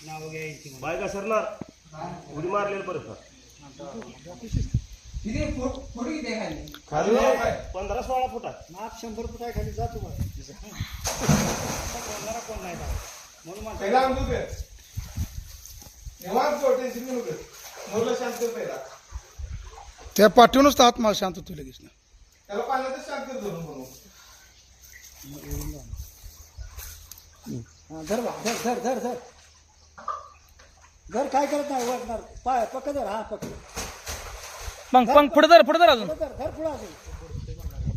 बायका सरणार उडी मारलेलं बरं का खाली 15-16 फुटात माप 100 फूट आहे खाली जातो कोण नाही म्हणून त्या पाठवूनच तर आत्मा शांत होतो लगेच ना. त्याला पाण्यात शांत धरून म्हणून धर धर धर धर धर धर काय करत नाही वाटणार पाय पक्क धर हा पक्क मग पुढे धर अजून धर धर पुढे असेल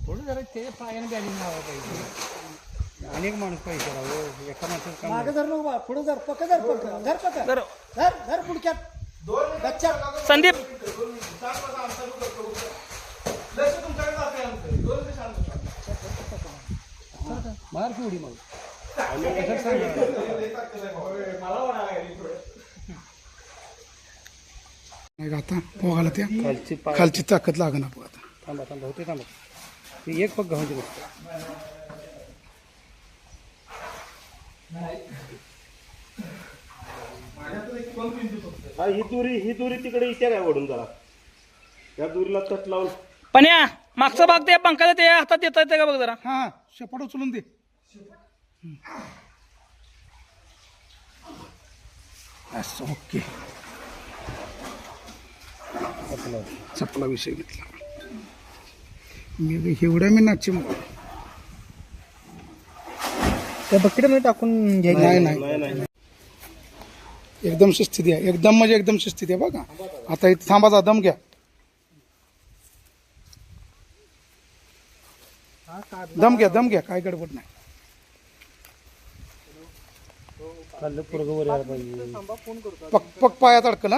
पुढे जरा ते पायाने बॅलिंग लावा पाहिजे. अनेक माणूस पाहिजे एका माणसाचं काम मागे धर नको बा पुढे धर पक्क धर पक्क धर पक्क धर धर पुढक्यात गच्च्यात संदीप मार की उडी मग नाही का आता पोगाला त्या खालची ताकद लागणार बघ आता. थांबा थांबा होते थांबा ते एक पग घावून बघ ही दुरी तिकडे इथे काय ओढून जरा त्या दुरीला तट लावून पण्या मागचा भाग ते पंखाचा ते हातात देता येते का बघ जरा. हा शेपट उचलून दे. असं ओके चपला विषय घेतला मी एवढ्या मी नाची त्या बकेटमध्ये टाकून घ्यायचं. नाही एकदम शिस्तीत आहे एकदम म्हणजे एकदम शिस्तीत आहे बघा. आता इथे थांबाचा दम घ्या दम घ्या काय गडबड नाही. पक पक पायात अडकला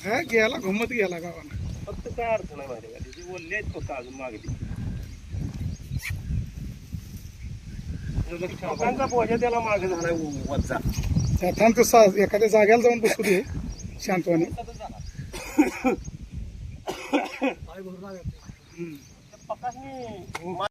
हा गेला घुमत गेला गावाला. फक्त काय अडचण आहे माहिती का तिथे ओल्ले आहेत फक्त अजून मागे लोकांचा पोजा त्याला मागे झालाय वरचा थांब तो एखाद्या जाग्याला जाऊन बसू दे शांतवाने. पकाशनी